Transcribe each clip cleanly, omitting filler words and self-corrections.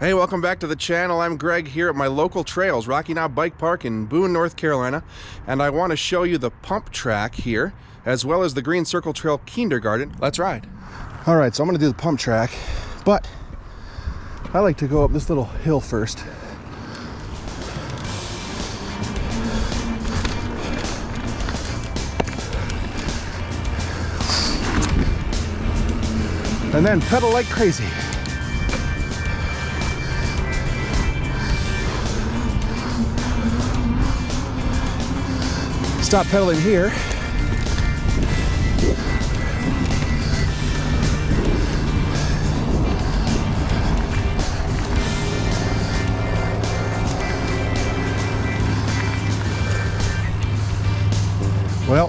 Hey, welcome back to the channel. I'm Greg here at my local trails, Rocky Knob Bike Park in Boone, North Carolina, and I want to show you the pump track here, as well as the Green Circle Trail Keendergarden. Let's ride. All right, so I'm going to do the pump track, but I like to go up this little hill first. And then pedal like crazy. Stop pedaling here. Well,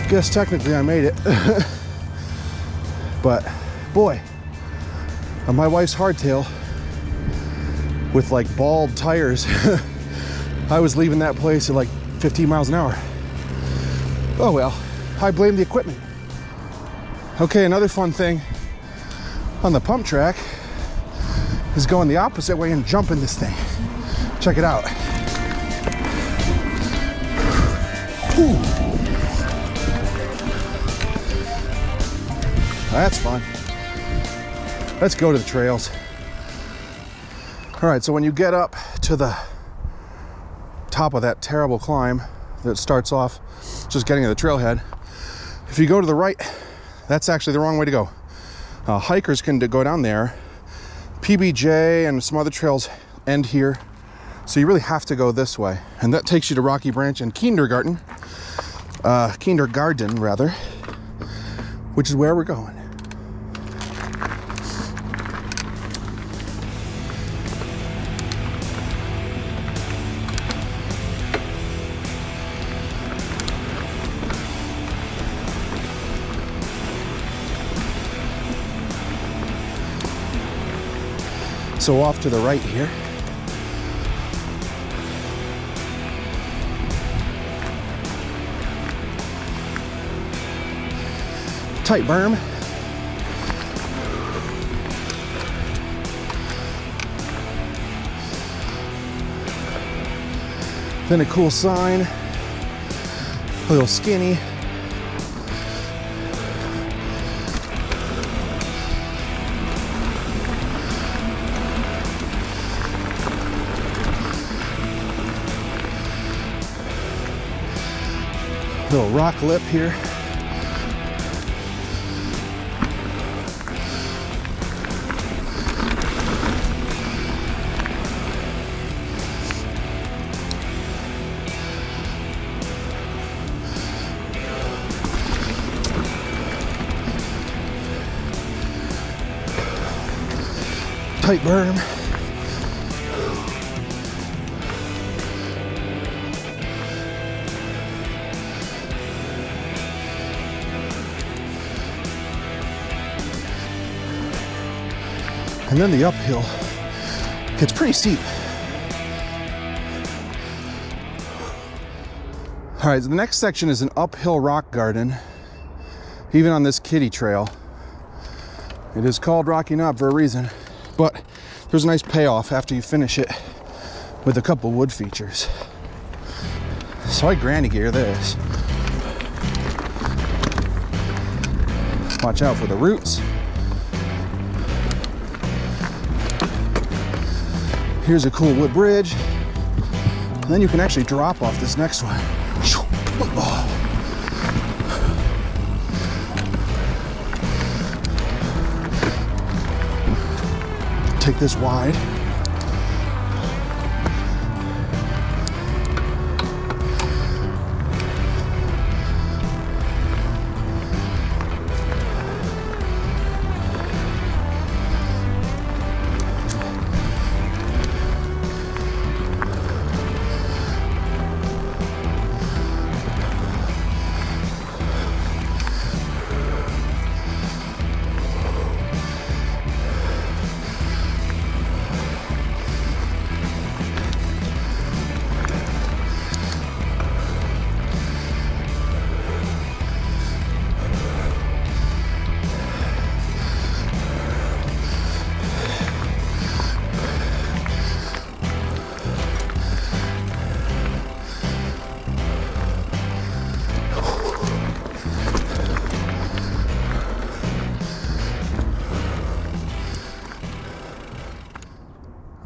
guess technically I made it. But boy, on my wife's hardtail with like bald tires, I was leaving that place at like 15 miles an hour. Oh well, I blame the equipment. Okay, another fun thing on the pump track is going the opposite way and jumping this thing. Check it out. Whew. That's fun. Let's go to the trails. All right, so when you get up to the top of that terrible climb that starts off just getting to the trailhead, if you go to the right, that's actually the wrong way to go. Hikers can go down there. PBJ and some other trails end here, so you really have to go this way, and that takes you to Rocky Branch and Keendergarden, rather, which is where we're going. So off to the right here, tight berm, then a cool sign, a little skinny, little rock lip here. Tight berm. And then the uphill gets pretty steep. All right, so the next section is an uphill rock garden, even on this kiddie trail. It is called Rocky Knob for a reason, but there's a nice payoff after you finish it with a couple wood features. So I granny gear this. Watch out for the roots. Here's a cool wood bridge. And then you can actually drop off this next one. Oh. Take this wide.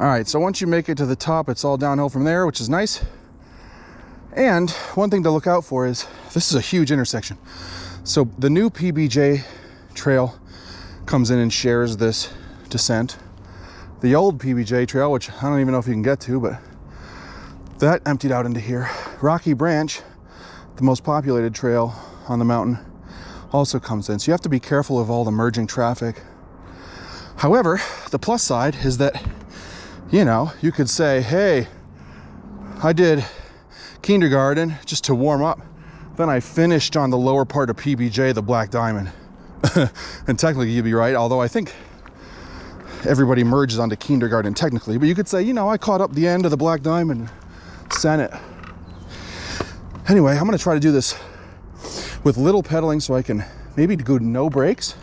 All right, so once you make it to the top, it's all downhill from there, which is nice. And one thing to look out for is, this is a huge intersection. So the new PBJ trail comes in and shares this descent. The old PBJ trail, which I don't even know if you can get to, but that emptied out into here. Rocky Branch, the most populated trail on the mountain, also comes in. So you have to be careful of all the merging traffic. However, the plus side is that, you know, you could say, hey, I did Keendergarden just to warm up. Then I finished on the lower part of PBJ, the Black Diamond. And technically you'd be right, although I think everybody merges onto Keendergarden technically. But you could say, you know, I caught up the end of the Black Diamond, sent it. Anyway, I'm gonna try to do this with little pedaling so I can maybe go no brakes.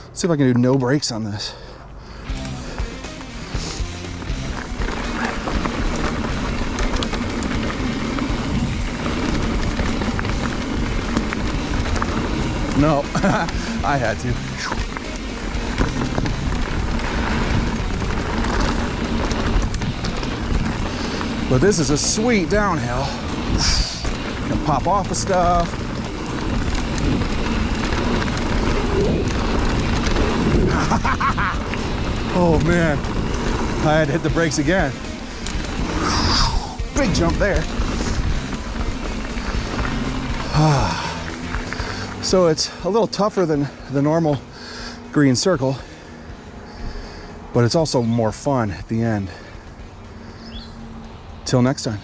Let's see if I can do no brakes on this. No, I had to. But this is a sweet downhill. You can pop off of stuff. Oh man, I had to hit the brakes again. Big jump there. So it's a little tougher than the normal green circle, but it's also more fun at the end. Till next time.